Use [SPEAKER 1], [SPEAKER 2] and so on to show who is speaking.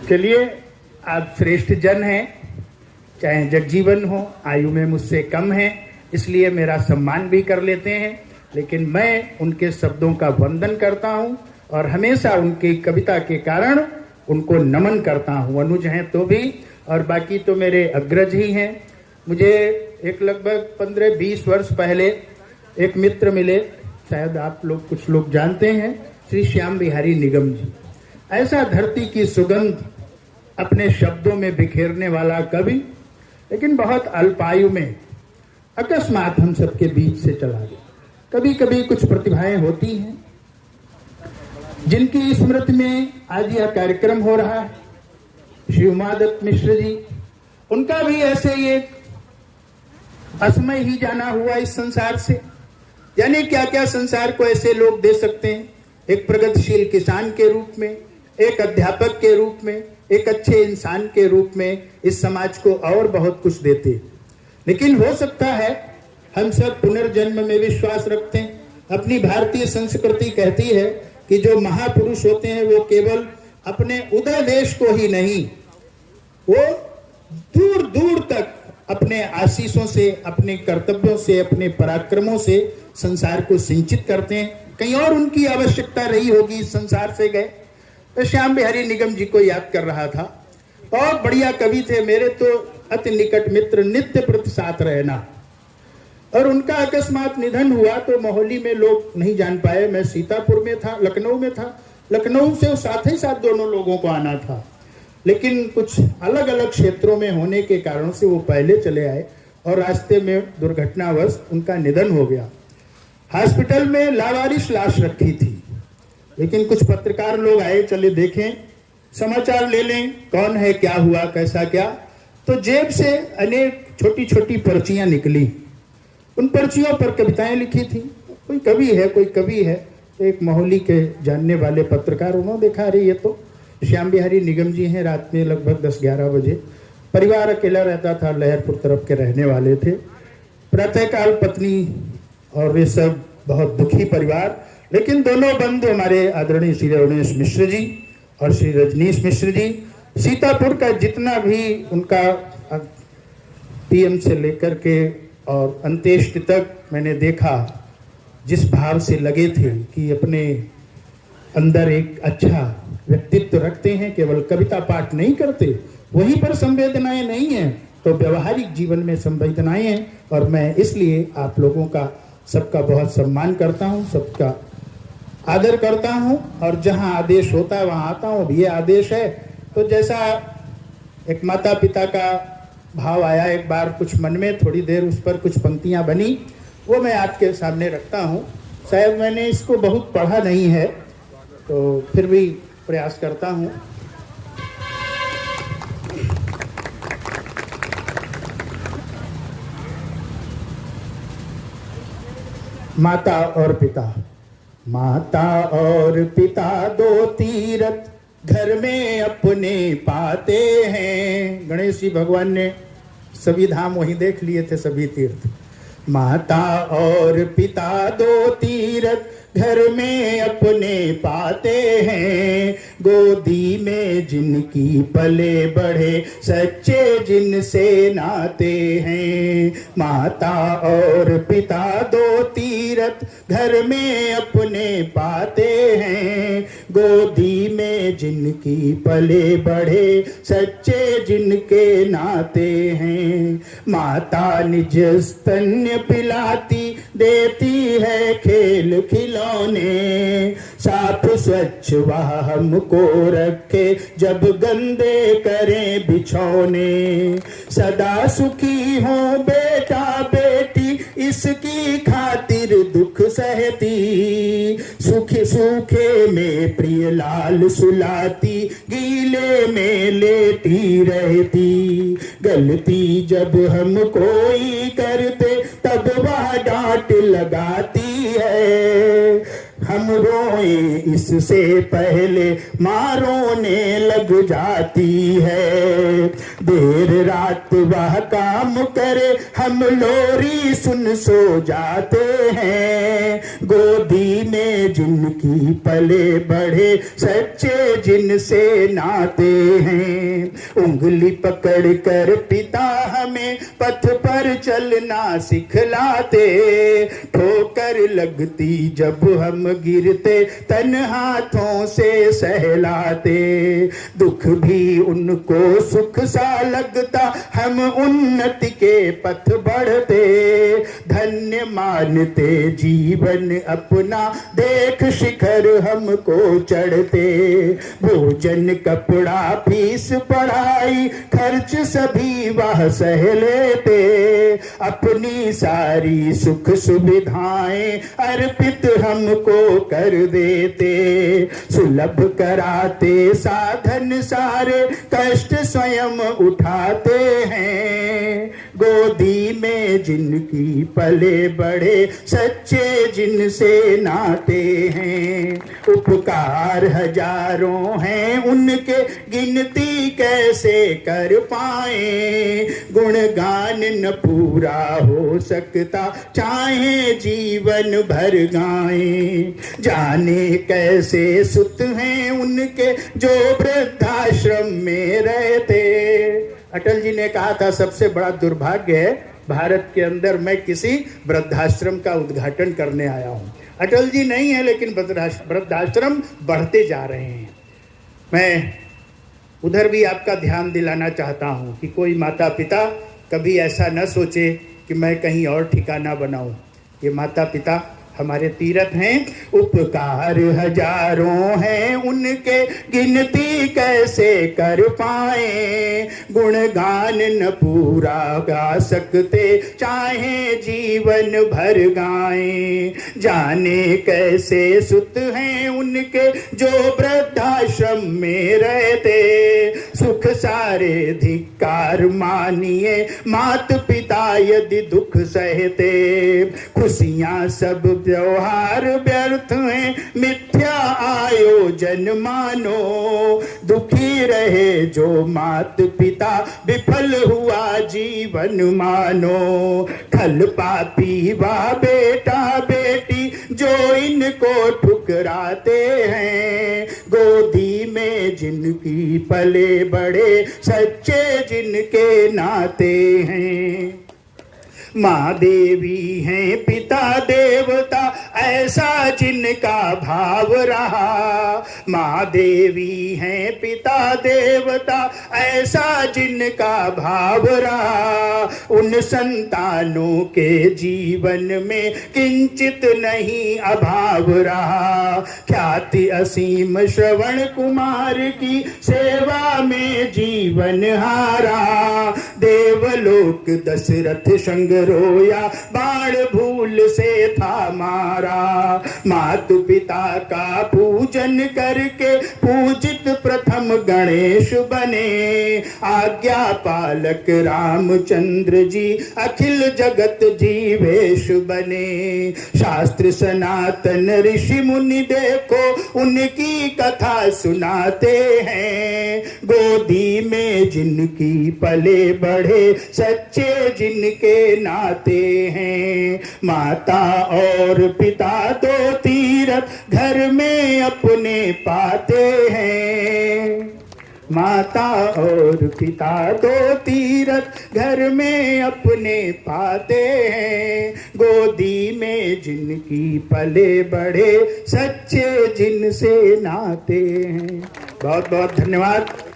[SPEAKER 1] चलिए, आप श्रेष्ठ जन हैं, चाहे जगजीवन हो, आयु में मुझसे कम हैं, इसलिए मेरा सम्मान भी कर लेते हैं, लेकिन मैं उनके शब्दों का वंदन करता हूं और हमेशा उनकी कविता के कारण उनको नमन करता हूं। अनुज हैं तो भी, और बाकी तो मेरे अग्रज ही हैं। मुझे एक लगभग 15-20 वर्ष पहले एक मित्र मिले, शायद आप लोग कुछ लोग जानते हैं, श्री श्याम बिहारी निगम जी। ऐसा धरती की सुगंध अपने शब्दों में बिखेरने वाला कवि, लेकिन बहुत अल्पायु में अकस्मात हम सबके बीच से चला गया। कभी कभी कुछ प्रतिभाएं होती हैं जिनकी स्मृति में आज यह कार्यक्रम हो रहा है। श्री उमादत्त मिश्र जी, उनका भी ऐसे ही एक असमय ही जाना हुआ इस संसार से। यानी क्या क्या संसार को ऐसे लोग दे सकते हैं, एक प्रगतिशील किसान के रूप में, एक अध्यापक के रूप में, एक अच्छे इंसान के रूप में इस समाज को और बहुत कुछ देते। लेकिन हो सकता है हम सब पुनर्जन्म में विश्वास रखते हैं। अपनी भारतीय संस्कृति कहती है कि जो महापुरुष होते हैं वो केवल अपने उदय देश को ही नहीं, वो दूर दूर तक अपने आशीषों से, अपने कर्तव्यों से, अपने पराक्रमों से संसार को सिंचित करते हैं। कहीं और उनकी आवश्यकता रही होगी, इस संसार से गए। तो श्याम बिहारी निगम जी को याद कर रहा था। बहुत बढ़िया कवि थे, मेरे तो अति निकट मित्र, नित्य प्रति साथ रहना। और उनका अकस्मात निधन हुआ तो मोहाली में लोग नहीं जान पाए। मैं सीतापुर में था, लखनऊ में था। लखनऊ से साथ ही साथ दोनों लोगों को आना था, लेकिन कुछ अलग अलग क्षेत्रों में होने के कारण से वो पहले चले आए और रास्ते में दुर्घटनावश उनका निधन हो गया। हॉस्पिटल में लावारिस लाश रखी थी, लेकिन कुछ पत्रकार लोग आए, चले देखें, समाचार ले लें, कौन है, क्या हुआ, कैसा क्या। तो जेब से अनेक छोटी छोटी पर्चियां निकली। उन पर्चियों पर कविताएं लिखी थी। कोई कवि है, कोई कवि है। तो एक मोहाली के जानने वाले पत्रकार, उन्होंने देखा, अरे ये तो श्याम बिहारी निगम जी हैं। रात में लगभग 10-11 बजे, परिवार अकेला रहता था, लहरपुर तरफ के रहने वाले थे। प्रातःकाल पत्नी और ये सब बहुत दुखी परिवार, लेकिन दोनों बंधु हमारे आदरणीय श्री रवनेश मिश्र जी और श्री रजनीश मिश्र जी, सीतापुर का जितना भी उनका पीएम से लेकर के और अंत्येष्टि तक मैंने देखा, जिस भाव से लगे थे कि अपने अंदर एक अच्छा व्यक्तित्व रखते हैं, केवल कविता पाठ नहीं करते, वहीं पर संवेदनाएं नहीं हैं तो व्यवहारिक जीवन में संवेदनाएं हैं। और मैं इसलिए आप लोगों का सबका बहुत सम्मान करता हूं, सबका आदर करता हूं, और जहां आदेश होता है वहां आता हूं। ये आदेश है तो जैसा एक माता पिता का भाव आया एक बार कुछ मन में, थोड़ी देर उस पर कुछ पंक्तियां बनी, वो मैं आपके सामने रखता हूं। शायद मैंने इसको बहुत पढ़ा नहीं है, तो फिर भी प्रयास करता हूं। माता और पिता। माता और पिता दो तीरथ घर में अपने पाते हैं। गणेश जी भगवान ने सभी धाम वहीं देख लिए थे, सभी तीर्थ। माता और पिता दो तीरथ घर में अपने पाते हैं, गोदी में जिनकी पले बढ़े सच्चे जिनसे नाते हैं। माता और पिता दो तीरथ घर में अपने पाते हैं, गोदी में जिनकी पले बढ़े सच्चे जिनके नाते हैं। माता निज स्तन्य पिलाती देती है खेल खिलौने, साफ स्वच्छ वह हमको रखे जब गंदे करें बिछौने। सदा सुखी हो बेटा बेटी इसकी खातिर दुख सहती, सूखे सूखे में प्रिय लाल सुलाती, गीले में लेटी रहती। गलती जब हम कोई करते तब वह डांट लगाती है, हम रोए इससे पहले माँ रोने लग जाती है। देर रात वह काम करे हम लोरी सुन सो जाते हैं, गोदी में जिनकी पले बढ़े सच्चे जिनसे नाते हैं। उंगली पकड़ कर पिता हमें पथ पर चलना सिखलाते, ठोकर लगती जब हम गिरते तन हाथों से सहलाते। दुख भी उनको सुख सा लगता, हम उन्नति के पथ बढ़ते। धन्य मानते जीवन अपना, देख शिखर हमको चढ़ते। भोजन कपड़ा फीस पढ़ाई खर्च सभी वह सह लेते। अपनी सारी सुख सुविधाएं अर्पित हमको कर देते। सुलभ कराते साधन सारे, कष्ट स्वयं उठाते हैं। गोदी में जिनकी पले बड़े सच्चे जिनसे नाते हैं। उपकार हजारों हैं उनके, गिनती कैसे कर पाए। गुणगान न पूरा हो सकता, चाहे जीवन भर गाएं। जाने कैसे सुत हैं उनके, जो वृद्धाश्रम में रहते। अटल जी ने कहा था सबसे बड़ा दुर्भाग्य है भारत के अंदर मैं किसी वृद्धाश्रम का उद्घाटन करने आया हूं। अटल जी नहीं है, लेकिन वृद्धाश्रम बढ़ते जा रहे हैं। मैं उधर भी आपका ध्यान दिलाना चाहता हूं कि कोई माता पिता कभी ऐसा न सोचे कि मैं कहीं और ठिकाना बनाऊं। ये माता पिता हमारे तीरथ हैं। उपकार हजारों हैं उनके, गिनती कैसे कर पाए। गुणगान न पूरा गा सकते, चाहे जीवन भर गाएं। जाने कैसे सुत हैं उनके, जो वृद्धाश्रम में रहते। सुख सारे धिक्कार मानिए, मात पिता यदि दुख सहते। खुशियां सब व्यवहार व्यर्थ हैं, मिथ्या आयोजन मानो। दुखी रहे जो मात पिता, विफल हुआ जीवन मानो। खल पापी वा बेटा बेटी, जो इनको ठुकराते हैं। गोदी में जिनकी पले बड़े सच्चे जिनके नाते हैं। माँ देवी हैं पिता देवता, ऐसा जिनका भाव रहा। माँ देवी हैं पिता देवता, ऐसा जिनका भाव रहा। उन संतानों के जीवन में किंचित नहीं अभाव रहा। ख्याति असीम श्रवण कुमार की, सेवा में जीवन हारा। देवलोक दशरथ संग रोया, बाण भूल से था मारा। मातु पिता का पूजन करके पूजित प्रथम गणेश बने। आज्ञा पालक रामचंद्र जी, अखिल जगत जीवेश बने। शास्त्र सनातन ऋषि मुनि देखो, उनकी कथा सुनाते हैं। गोदी में जिनकी पले बढ़े सच्चे जिनके नाते हैं। माता और पिता दो तीरथ घर में अपने पाते हैं। माता और पिता दो तीरथ घर में अपने पाते हैं। गोदी में जिनकी पले बढ़े सच्चे जिनसे नाते हैं। बहुत बहुत धन्यवाद।